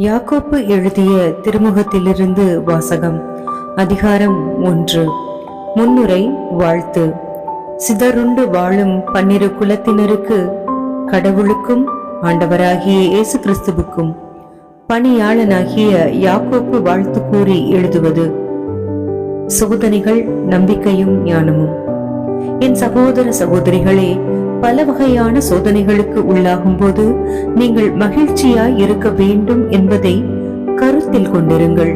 யாக்கோப்பு எழுதிய திருமுகத்திலிருந்து வாசகம். அதிகாரம் 1. முன்னுரை. வாழ்த்து. சிதறுண்டு வாழும் 12 குலத்தினருக்கு, கடவுளுக்கும் ஆண்டவராகிய இயேசு கிறிஸ்துவுக்கும் பணியாளனாகிய யாக்கோப்பு வாழ்த்து கூறி எழுதுவது. சோதனைகள், நம்பிக்கையும் ஞானமும். என் சகோதர சகோதரிகளே, பல வகையான சோதனைகளுக்கு உள்ளாகும் போது நீங்கள் மகிழ்ச்சியாய் இருக்க வேண்டும் என்பதை கருத்தில் கொண்டிருங்கள்.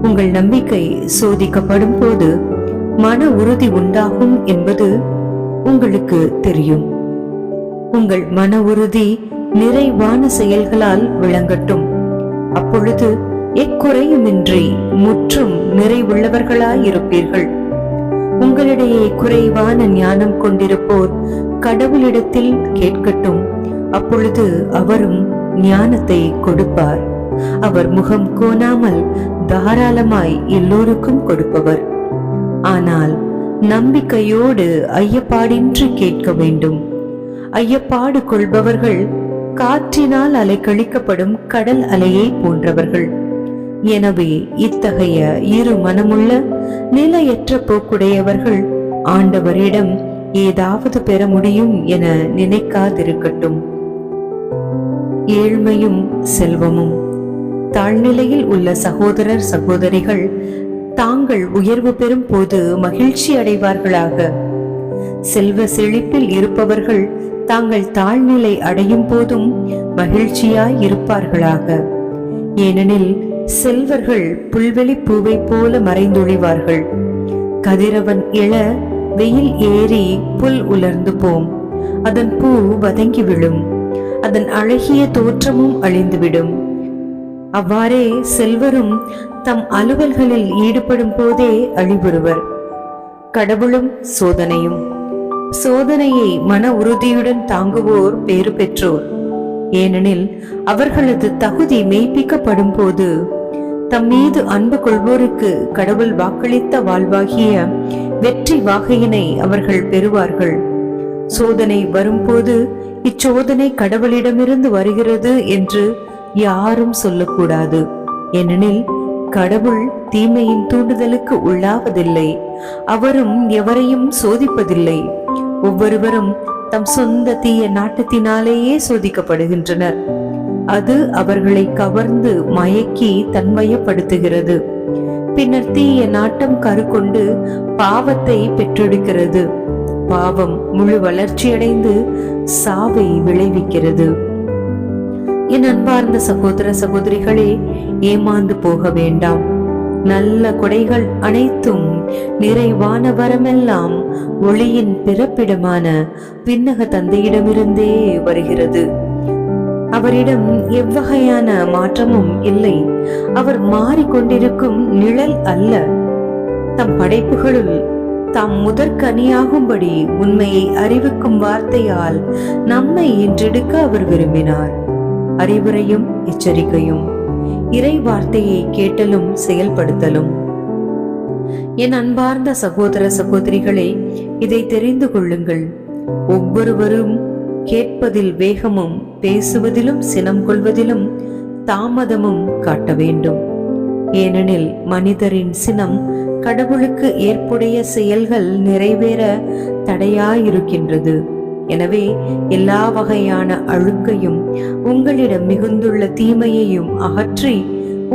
உங்கள் நம்பிக்கை சோதிக்கப்படும் போது மன உறுதி உண்டாகும் என்பது உங்களுக்கு தெரியும். உங்கள் மன உறுதி நிறைவான செயல்களால் விளங்கட்டும். அப்பொழுது எக்குறையுமின்றி முற்றும் நிறைவுள்ளவர்களாயிருப்பீர்கள். உங்களிடையே குறைவான ஞானம் கொண்டிருப்போர் கடவுளிடத்தில் கேட்கட்டும், அப்பொழுது அவரும் ஞானத்தை கொடுப்பார். அவர் முகம் கோணாமல் தாராளமாய் எல்லோருக்கும் கொடுப்பவர். ஆனால் நம்பிக்கையோடு ஐயப்பாடின்றி கேட்க வேண்டும். ஐயப்பாடு கொள்பவர்கள் காற்றினால் அலைக்கழிக்கப்படும் கடல் அலையை போன்றவர்கள். எனவே இத்தகைய இரு மனமுள்ள நிலையற்ற போக்குடையவர்கள் ஆண்டவரிடம் ஏதாவது பெற முடியும் என நினைக்காதிருக்கட்டும். ஏழ்மையும் செல்வமும். தாழ்நிலையில் உள்ள சகோதரர் சகோதரிகள் தாங்கள் உயர்வு பெறும் போது மகிழ்ச்சி அடைவார்களாக. செல்வ செழிப்பில் இருப்பவர்கள் தாங்கள் தாழ்நிலை அடையும் போதும் மகிழ்ச்சியாய் இருப்பார்களாக. ஏனெனில் செல்வர்கள் புல்வெளி பூவை போல மறைந்தொழிவார்கள். கதிரவன் எழ வெயில் ஏறி புல் உலர்ந்து போம், அதன் பூ வதங்கி விழும், அதன் அழகிய தோற்றமும் அழிந்துவிடும். அவ்வாறே செல்வரும் தம் அலுவல்களில் ஈடுபடும் போதே அழிவுறுவர். கடவுளும் சோதனையும். சோதனையை மன உறுதியுடன் தாங்குவோர் பேறு பெற்றோர். ஏனெனில் அவர்களது தகுதி மெய்ப்பிக்கப்படும் போது தம் மீது அன்பு கொள்வோருக்கு கடவுள் வாக்களித்த வாழ்வாகிய வெற்றி வாகையினை அவர்கள் பெறுவார்கள். சோதனை வரும்போது இச்சோதனை கடவுளிடமிருந்து வருகிறது என்று யாரும் சொல்லக்கூடாது. ஏனெனில் கடவுள் தீமையின் தூண்டுதலுக்கு உள்ளாவதில்லை, அவரும் எவரையும் சோதிப்பதில்லை. ஒவ்வொருவரும் தம் சொந்த தீய நாட்டத்தினாலேயே சோதிக்கப்படுகின்றனர். அது அவர்களை கவர்ந்து மயக்கி தன்மயப்படுத்துகிறது. பின்னர் தீய நாட்டம் கருக்கொண்டு பாவத்தை பெற்றெடுக்கிறது. பாவம் முழு வளர்ச்சியடைந்து சாவை விளைவிக்கிறது. என் அன்பார்ந்த சகோதர சகோதரிகளே, ஏமாந்து போக வேண்டாம். நல்ல கொடைகள் அனைத்தும் நிறைவான வரமெல்லாம் ஒளியின் பிறப்பிடமான விண்ணக தந்தையிடமிருந்தே வருகிறது. அவரிடம் எவ்வகையான மாற்றமும் இல்லை. அவர் மாறிக்கொண்டிருக்கும் நிழல் அல்ல. தம் படைப்புகளுள் தாம் முதற்கனியாகும்படி உண்மையை அறிவிக்கும் வார்த்தையால் நம்மை இன்றெடுக்க அவர் விரும்பினார். அறிவுரையும் எச்சரிக்கையும், இறை வார்த்தையை கேட்டலும் செயல்படுத்தலும். என் அன்பார்ந்த சகோதர சகோதரிகளே, இதை தெரிந்து கொள்ளுங்கள். ஒவ்வொருவரும் கேட்பதில் வேகமும் பேசுவதிலும் சினம் கொள்வதிலும் தாமதமும் காட்ட வேண்டும். ஏனெனில் மனிதரின் சினம் கடவுளுக்கு ஏற்புடைய செயல்கள் நிறைவேற தடையாயிருக்கின்றது. எனவே எல்லா வகையான அழுக்கையும் உங்களிடம் மிகுந்துள்ள தீமையையும் அகற்றி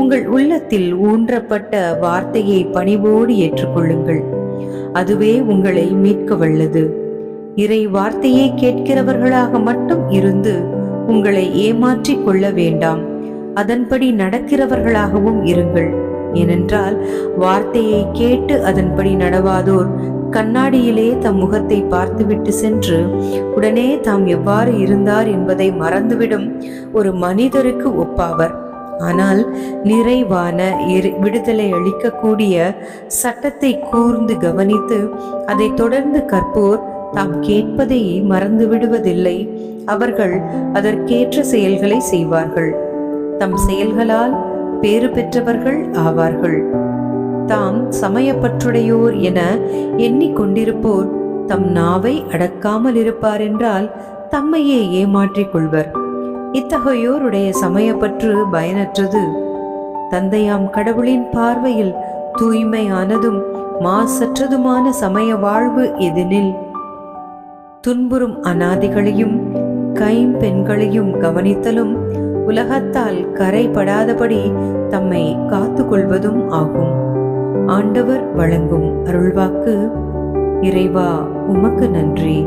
உங்கள் உள்ளத்தில் ஊன்றப்பட்ட வார்த்தையை பணிவோடு ஏற்றுக்கொள்ளுங்கள். அதுவே உங்களை மீட்க வல்லது. இறை வார்த்தையை கேட்கிறவர்களாக மட்டும் இருந்து உங்களை ஏமாற்றிக் கொள்ள வேண்டாம். அதன்படி நடக்கிறவர்களாகவும் இருங்கள். ஏனென்றால் வார்த்தையை கேட்டு அதன்படி நடவாதோர் கண்ணாடியிலே தம் முகத்தை பார்த்துவிட்டு சென்று உடனே தாம் எவ்வாறு இருந்தார் என்பதை மறந்துவிடும் ஒரு மனிதருக்கு ஒப்பாவர். ஆனால் நிறைவான விடுதலை அளிக்கக்கூடிய சட்டத்தை கூர்ந்து கவனித்து அதை தொடர்ந்து கற்போர் தாம் கேட்பதை மறந்து விடுவதில்லை. அவர்கள் அதற்கேற்ற செயல்களை செய்வார்கள். தம் செயல்களால் பேறு பெற்றவர்கள் ஆவார்கள். தாம் சமயப்பற்றுடையோர் என எண்ணிக்கொண்டிருப்போர் தம் நாவை அடக்காமல் இருப்பார் என்றால் தம்மையே ஏமாற்றிக் கொள்வர். இத்தகையோருடைய சமயப்பற்று பயனற்றது. தந்தையாம் கடவுளின் பார்வையில் தூய்மையானதும் மாசற்றதுமான சமய வாழ்வு எதெனில், துன்புறும் அனாதைகளையும் கைம்பெண்களையும் கவனித்தலும் உலகத்தால் கரைபடாதபடி தம்மை காத்து கொள்வதும் ஆகும். ஆண்டவர் வழங்கும் அருள்வாக்கு. இறைவா, உமக்கு நன்றி.